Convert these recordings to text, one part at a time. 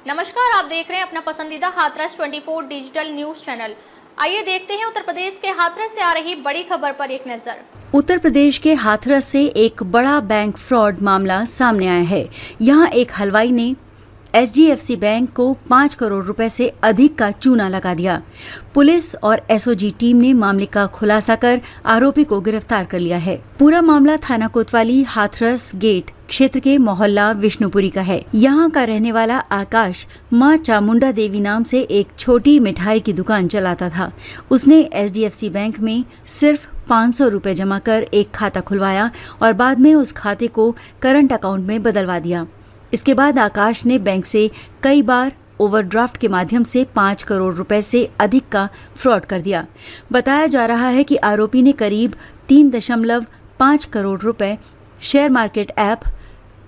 नमस्कार, आप देख रहे हैं अपना पसंदीदा हाथरस 24 डिजिटल न्यूज चैनल। आइए देखते हैं उत्तर प्रदेश के हाथरस से आ रही बड़ी खबर पर एक नजर। उत्तर प्रदेश के हाथरस से एक बड़ा बैंक फ्रॉड मामला सामने आया है। यहां एक हलवाई ने HDFC बैंक को 5 करोड़ रुपए से अधिक का चूना लगा दिया। पुलिस और SOG टीम ने मामले का खुलासा कर आरोपी को गिरफ्तार कर लिया है। पूरा मामला थाना कोतवाली हाथरस गेट क्षेत्र के मोहल्ला विष्णुपुरी का है। यहाँ का रहने वाला आकाश मां चामुंडा देवी नाम से एक छोटी मिठाई की दुकान चलाता था। उसने HDFC बैंक में सिर्फ 500 रुपए जमा कर एक खाता खुलवाया और बाद में उस खाते को करंट अकाउंट में बदलवा दिया। इसके बाद आकाश ने बैंक से कई बार ओवरड्राफ्ट के माध्यम से 5 करोड़ रुपए से अधिक का फ्रॉड कर दिया। बताया जा रहा है कि आरोपी ने करीब 3.5 करोड़ रुपए शेयर मार्केट ऐप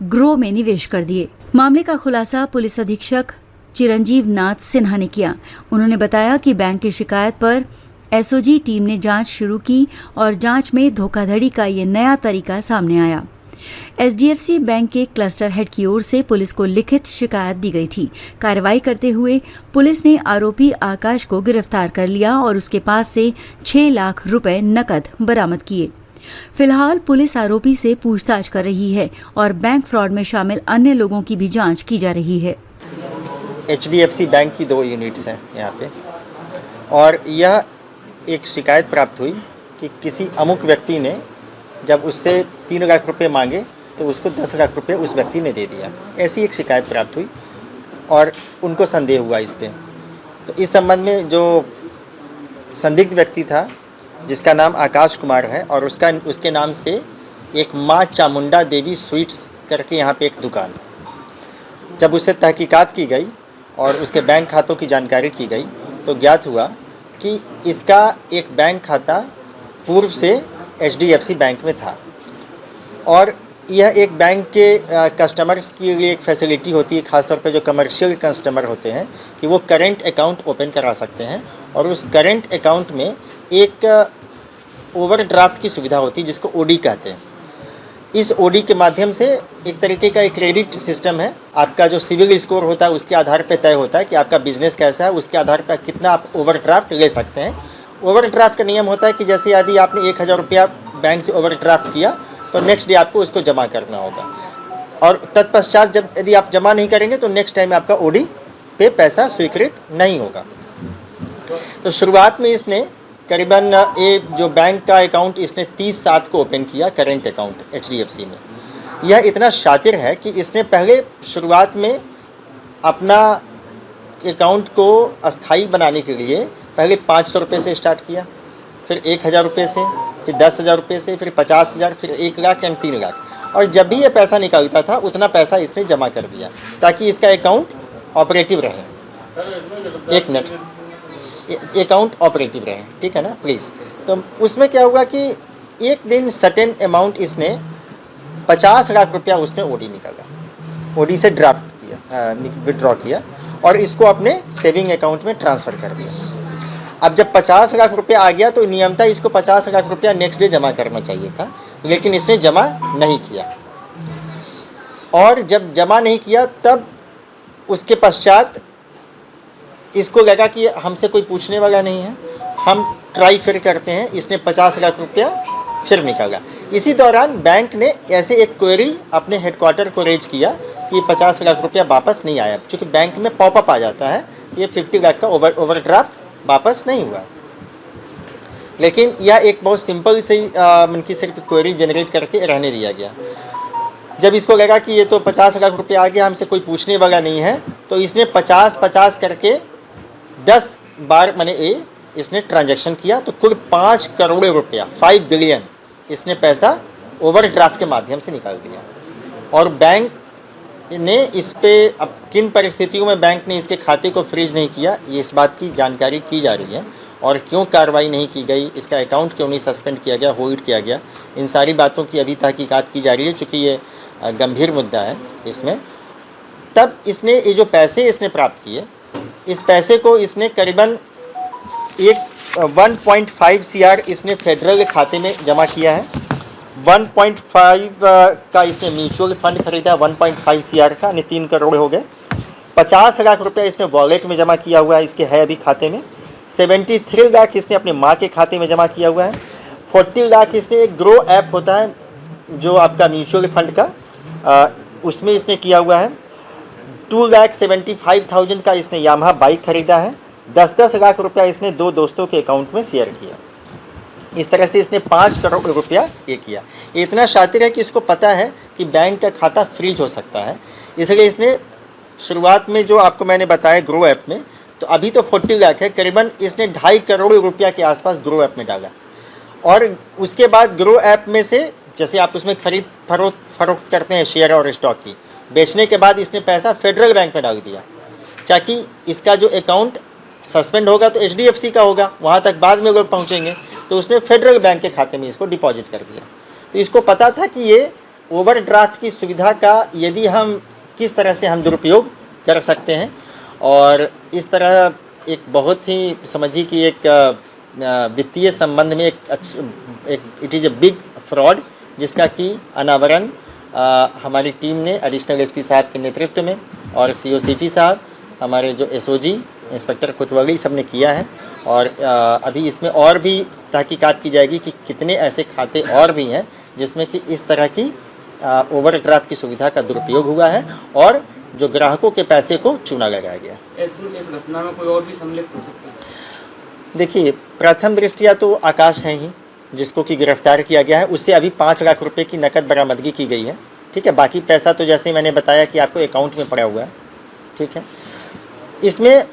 ग्रो में निवेश कर दिए। मामले का खुलासा पुलिस अधीक्षक चिरंजीव नाथ सिन्हा ने किया। उन्होंने बताया कि बैंक की शिकायत पर SOG टीम ने जांच शुरू की और जांच में धोखाधड़ी का ये नया तरीका सामने आया। HDFC बैंक के क्लस्टर हेड की ओर से पुलिस को लिखित शिकायत दी गई थी। कार्रवाई करते हुए पुलिस ने आरोपी आकाश को गिरफ्तार कर लिया और उसके पास से 6 लाख रुपए नकद बरामद किए। फिलहाल पुलिस आरोपी से पूछताछ कर रही है और बैंक फ्रॉड में शामिल अन्य लोगों की भी जांच की जा रही है। HDFC बैंक की 2 यूनिट्स हैं यहाँ पे, और यह एक शिकायत प्राप्त हुई कि किसी अमुक व्यक्ति ने जब उससे 3 लाख रुपए मांगे तो उसको 10 लाख रुपए उस व्यक्ति ने दे दिया। ऐसी एक शिकायत प्राप्त हुई और उनको संदेह हुआ इस पर। तो इस संबंध में जो संदिग्ध व्यक्ति था जिसका नाम आकाश कुमार है और उसके नाम से एक मां चामुंडा देवी स्वीट्स करके यहाँ पे एक दुकान, जब उससे तहकीकात की गई और उसके बैंक खातों की जानकारी की गई तो ज्ञात हुआ कि इसका एक बैंक खाता पूर्व से HDFC बैंक में था। और यह एक बैंक के कस्टमर्स के लिए एक फैसिलिटी होती है, ख़ासतौर पे जो कमर्शियल कस्टमर होते हैं, कि वो करेंट अकाउंट ओपन करा सकते हैं और उस करेंट अकाउंट में एक ओवरड्राफ्ट की सुविधा होती है जिसको OD कहते हैं। इस OD के माध्यम से एक तरीके का एक क्रेडिट सिस्टम है। आपका जो सिविल स्कोर होता है उसके आधार पर तय होता है कि आपका बिजनेस कैसा है, उसके आधार पर कितना आप ओवरड्राफ्ट ले सकते हैं। ओवरड्राफ्ट का नियम होता है कि जैसे यदि आपने 1000 रुपया बैंक से ओवरड्राफ्ट किया तो नेक्स्ट डे आपको उसको जमा करना होगा, और तत्पश्चात जब यदि आप जमा नहीं करेंगे तो नेक्स्ट टाइम आपका OD पे पैसा स्वीकृत नहीं होगा। तो शुरुआत में इसने करीबन ये जो बैंक का अकाउंट इसने 30/7 को ओपन किया, करेंट अकाउंट HDFC में। यह इतना शातिर है कि इसने पहले शुरुआत में अपना अकाउंट को अस्थाई बनाने के लिए पहले 500 रुपये से स्टार्ट किया, फिर 1000 रुपये से, फिर 10,000 रुपये से, फिर 50,000, फिर 1 लाख एंड 3 लाख। और जब भी ये पैसा निकलता था उतना पैसा इसने जमा कर दिया ताकि इसका अकाउंट ऑपरेटिव रहे। 1 मिनट, अकाउंट ऑपरेटिव रहे, ठीक है ना प्लीज़। तो उसमें क्या हुआ कि एक दिन सर्टेन अमाउंट इसने 50 लाख रुपया उसने OD निकाला, OD से ड्राफ्ट किया, विड्रॉ किया और इसको अपने सेविंग अकाउंट में ट्रांसफ़र कर दिया। अब जब 50 लाख रुपया आ गया तो नियमतः इसको 50 लाख रुपया नेक्स्ट डे जमा करना चाहिए था, लेकिन इसने जमा नहीं किया। और जब जमा नहीं किया तब उसके पश्चात इसको लगा कि हमसे कोई पूछने वाला नहीं है, हम ट्राई फिर करते हैं। इसने 50 लाख रुपया फिर निकाला। इसी दौरान बैंक ने ऐसे एक क्वेरी अपने हेडक्वार्टर को रेज किया कि 50 लाख रुपया वापस नहीं आया, क्योंकि बैंक में पॉपअप आ जाता है ये 50 लाख का ओवरड्राफ्ट वापस नहीं हुआ। लेकिन यह एक बहुत सिंपल से उनकी सिर्फ क्वेरी जनरेट करके रहने दिया गया। जब इसको लगा कि ये तो 50 लाख रुपया आ गया, हमसे कोई पूछने वाला नहीं है, तो इसने 50-50 करके 10 बार इसने ट्रांजैक्शन किया, तो कुल 5 करोड़ रुपया 5 बिलियन इसने पैसा ओवरड्राफ्ट के माध्यम से निकाल दिया। और बैंक ने इस पे अब किन परिस्थितियों में बैंक ने इसके खाते को फ्रीज नहीं किया, ये इस बात की जानकारी की जा रही है। और क्यों कार्रवाई नहीं की गई, इसका अकाउंट क्यों नहीं सस्पेंड किया गया, होल्ड किया गया, इन सारी बातों की अभी तहकीकात की जा रही है, चूँकि ये गंभीर मुद्दा है इसमें। तब इसने ये जो पैसे इसने प्राप्त किए, इस पैसे को इसने करीबन 1.5 CR इसने फेडरल खाते में जमा किया है। 1.5 का इसने म्यूचुअल फंड खरीदा, 1.5 CR का, यानी 3 करोड़ हो गए। 50 लाख रुपया इसने वॉलेट में जमा किया हुआ है, इसके है अभी खाते में। 73 लाख इसने अपने माँ के खाते में जमा किया हुआ है। 40 लाख इसने एक ग्रो ऐप होता है जो आपका म्यूचुअल फंड का, उसमें इसने किया हुआ है। 2,75,000 का इसने यामाहा बाइक खरीदा है। 10-10 लाख रुपया इसने 2 दोस्तों के अकाउंट में शेयर किया। इस तरह से इसने 5 करोड़ रुपया ये किया। इतना शातिर है कि इसको पता है कि बैंक का खाता फ्रीज हो सकता है, इसलिए इसने शुरुआत में जो आपको मैंने बताया ग्रो ऐप में, तो अभी तो 40 लाख है, करीबन इसने 2.5 करोड़ रुपया के आसपास ग्रो ऐप में डाला। और उसके बाद ग्रो ऐप में से जैसे आप उसमें खरीद फरोख्त करते हैं शेयर और स्टॉक की, बेचने के बाद इसने पैसा फेडरल बैंक में डाल दिया, ताकि इसका जो अकाउंट सस्पेंड होगा तो HDFC का होगा, वहाँ तक बाद में लोग पहुँचेंगे, तो उसने फेडरल बैंक के खाते में इसको डिपॉजिट कर दिया। तो इसको पता था कि ये ओवरड्राफ्ट की सुविधा का यदि हम किस तरह से हम दुरुपयोग कर सकते हैं, और इस तरह एक बहुत ही समझिए कि एक वित्तीय संबंध में एक it is a big fraud, जिसका कि अनावरण हमारी टीम ने एडिशनल SP साहब के नेतृत्व में और COCT साहब, हमारे जो SOG इंस्पेक्टर कुतवली सब ने किया है। और अभी इसमें और भी तहकीकात की जाएगी कि कितने ऐसे खाते और भी हैं जिसमें कि इस तरह की ओवरड्राफ्ट की सुविधा का दुरुपयोग हुआ है और जो ग्राहकों के पैसे को चूना लगाया गया। इस घटना में कोई और भी सम्मिलित हो सकता है? देखिए, प्रथम दृष्टिया तो आकाश है ही जिसको कि गिरफ्तार किया गया है, उससे अभी 5 लाख रुपए की नकद बरामदगी की गई है। ठीक है, बाकी पैसा तो जैसे मैंने बताया कि आपको अकाउंट में पड़ा हुआ है। ठीक है, इसमें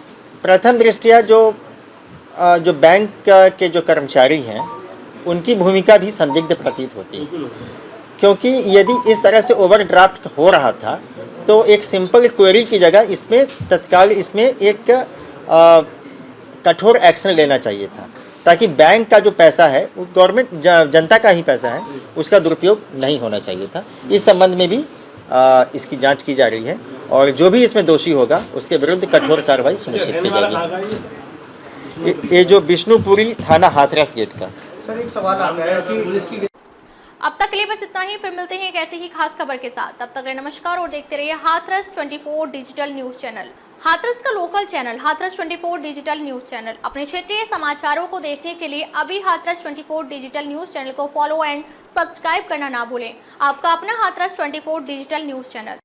प्रथम दृष्टिया जो बैंक के जो कर्मचारी हैं उनकी भूमिका भी संदिग्ध प्रतीत होती है, क्योंकि यदि इस तरह से ओवरड्राफ्ट हो रहा था तो एक सिंपल क्वेरी की जगह इसमें तत्काल इसमें एक कठोर एक्शन लेना चाहिए था, ताकि बैंक का जो पैसा है वो गवर्नमेंट जनता का ही पैसा है, उसका दुरुपयोग नहीं होना चाहिए था। इस संबंध में भी इसकी जांच की जा रही है और जो भी इसमें दोषी होगा उसके विरुद्ध कठोर कार्रवाई सुनिश्चित की जाएगी। ये जो विष्णुपुरी थाना हाथरस गेट का। सर, एक सवाल आता है कि पुलिस की अब तक के लिए बस इतना ही, फिर मिलते हैं एक ऐसी ही खास खबर के साथ। तब तक के लिए नमस्कार और देखते रहिए Hathras 24 digital news channel. Hathras का local channel Hathras 24 digital news channel. अपने क्षेत्रीय समाचारों को देखने के लिए अभी हाथरस 24 डिजिटल न्यूज चैनल को फॉलो एंड सब्सक्राइब करना ना भूलें। आपका अपना हाथरस 24 डिजिटल न्यूज चैनल।